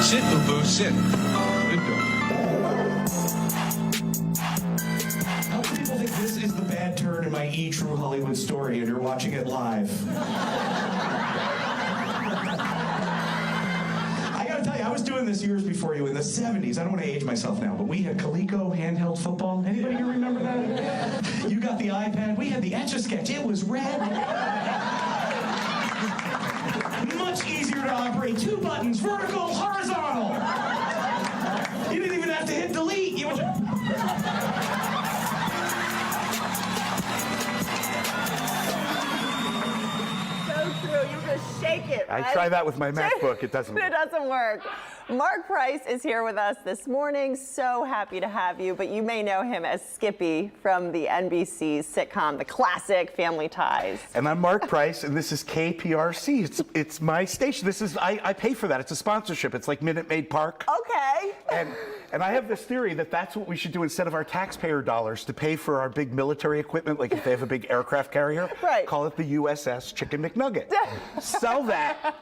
Sit, boo-boo, sit. Good dog. How many people think this is the bad turn in my True Hollywood story and you're watching it live? I gotta tell you, I was doing this years before you in the 70s. I don't want to age myself now, but we had Coleco handheld football. Anybody here remember that? You got the iPad. We had the Etch-a-Sketch. It was red. Much easier to operate. 2 buttons, vertical, horizontal. You didn't even have to hit delete. You You just shake it, right? I try that with my MacBook. It doesn't work. It doesn't work. Marc Price is here with us this morning. So happy to have you, but you may know him as Skippy from the NBC sitcom, the classic Family Ties. And I'm Marc Price, and this is KPRC. It's my station. This is I pay for that. It's a sponsorship. It's like Minute Maid Park. Okay. And I have this theory that that's what we should do instead of our taxpayer dollars to pay for our big military equipment, like if they have a big aircraft carrier. Right. Call it the USS Chicken McNugget. Sell that.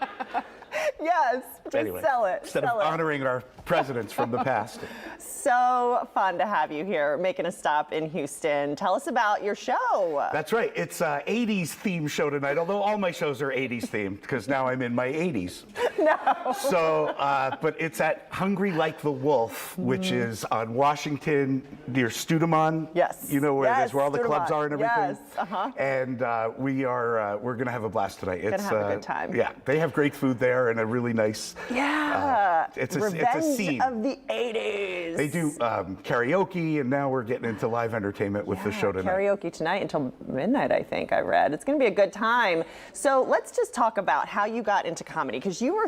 Yes, just Anyway, sell it. Instead sell of it. honoring our presidents from the past. So fun to have you here, making a stop in Houston. Tell us about your show. That's right. It's an 80s theme show tonight, although all my shows are 80s themed because now I'm in my 80s. No. So, but it's at Hungry Like the Wolf, which is on Washington near Studemont. Yes. You know where it Yes, is, where all the clubs Studemont. are and everything. Yes, uh-huh. And we're going to have a blast tonight. Gonna have a good time. Yeah, they have great food there and a really nice. Yeah. It's Revenge a scene. of the 80s. They do karaoke, and now we're getting into live entertainment with the show tonight. Karaoke tonight until midnight, I think I read. It's going to be a good time. So let's just talk about how you got into comedy, because you were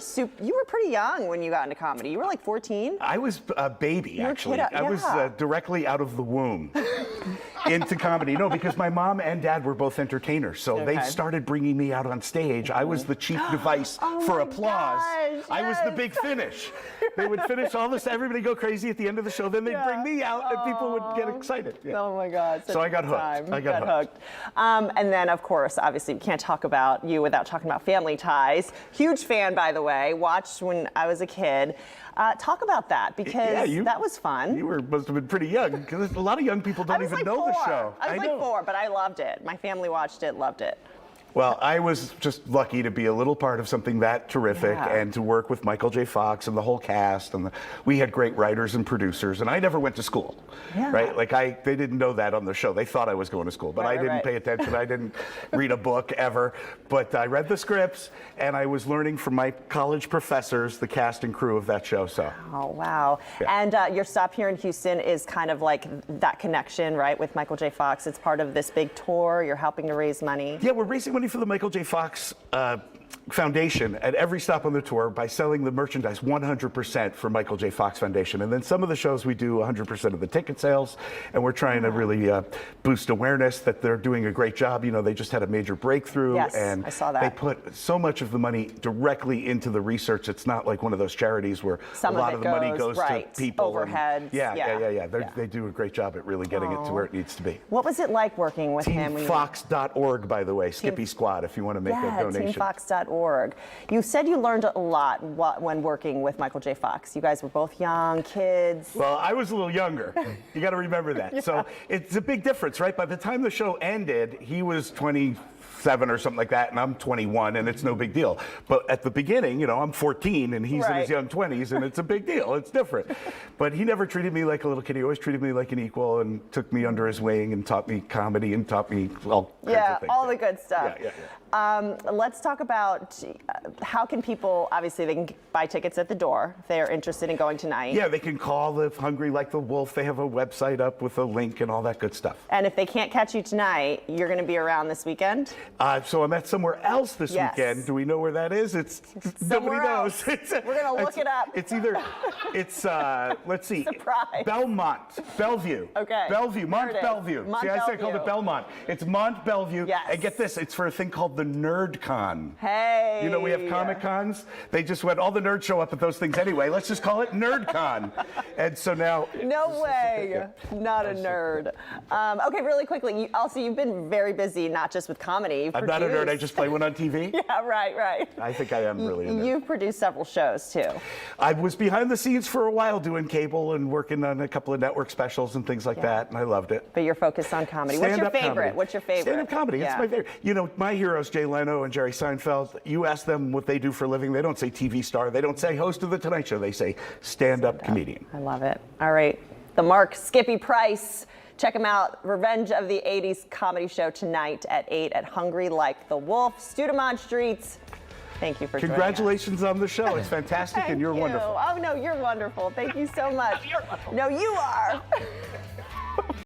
pretty young when you got into comedy. You were like 14. I was a baby, were a actually. kid, I was yeah. directly out of the womb into comedy. No, because my mom and dad were both entertainers, so they Okay. started bringing me out on stage. I was the chief device Oh for my applause. gosh, I was the yes. big finish. They would finish all this, everybody go crazy at the end of the show, then they'd bring me out, and people would get excited. Yeah. Oh my God. So I got hooked. I got hooked. And then, of course, obviously, we can't talk about you without talking about Family Ties. Huge fan, by the way. Watched when I was a kid. Talk about that, because that was fun. You must have been pretty young, because a lot of young people don't even know the show. I was like 4, but I loved it. My family watched it, loved it. Well, I was just lucky to be a little part of something that terrific and to work with Michael J. Fox and the whole cast. And we had great writers and producers, and I never went to school, right? Like they didn't know that on the show. They thought I was going to school, but I didn't pay attention. I didn't read a book ever, but I read the scripts, and I was learning from my college professors, the cast and crew of that show. So. Oh, wow. Yeah. And your stop here in Houston is kind of like that connection, right, with Michael J. Fox. It's part of this big tour. You're helping to raise money. Yeah, we're raising money for the Michael J. Fox Foundation at every stop on the tour by selling the merchandise 100% for Michael J. Fox Foundation. And then some of the shows we do 100% of the ticket sales, and we're trying to really boost awareness that they're doing a great job. You know, they just had a major breakthrough. Yes, and I saw that. They put so much of the money directly into the research. It's not like one of those charities where a lot of the money goes to people. Overheads. Yeah. They do a great job at really getting it to where it needs to be. What was it like working with him? TeamFox.org, by the way, Skippy Squad, if you want to make a donation. TeamFox.org. You said you learned a lot when working with Michael J. Fox. You guys were both young kids. Well, I was a little younger. You got to remember that. Yeah. So it's a big difference, right? By the time the show ended, he was 27 or something like that, and I'm 21, and it's no big deal. But at the beginning, you know, I'm 14, and he's in his young 20s, and it's a big deal. It's different. But he never treated me like a little kid. He always treated me like an equal and took me under his wing and taught me comedy and taught me all kinds of things. All the good stuff. Yeah. Let's talk about how can people, obviously they can buy tickets at the door if they're interested in going tonight. Yeah, they can call the Hungry Like the Wolf. They have a website up with a link and all that good stuff. And if they can't catch you tonight, you're going to be around this weekend? So I'm at somewhere else this weekend. Do we know where that is? It's nobody knows. We're going to look it up. It's either, let's see. Surprise. Belmont, Bellevue. Okay. Bellevue, Mont Bellevue. See, I said called it Belmont. It's Mont Bellevue. Yes. And get this, it's for a thing called the Nerd Con. Hey. You know, we have Comic Cons. They just went, all the nerds show up at those things anyway. Let's just call it Nerd Con. And so now. No way. Not a nerd. Okay, really quickly. You've been very busy, not just with comedy. you've I'm produced. not a nerd. I just play one on TV. Yeah, right. I think I am really a nerd. You've produced several shows, too. I was behind the scenes for a while doing cable and working on a couple of network specials and things like that, and I loved it. But you're focused on comedy. What's your favorite? What's your favorite? Stand-up comedy. It's my favorite. You know, my heroes, Jay Leno and Jerry Seinfeld, you ask them what they do for a living, they don't say TV star. They don't say host of The Tonight Show. They say stand-up comedian. I love it. All right. The Marc Skippy Price. Check him out. Revenge of the 80s comedy show tonight at 8 at Hungry Like the Wolf, Studemont Streets. Thank you for joining us. Congratulations on the show. It's fantastic and you're wonderful. Oh, no, you're wonderful. Thank you so much. You're wonderful. No, you are.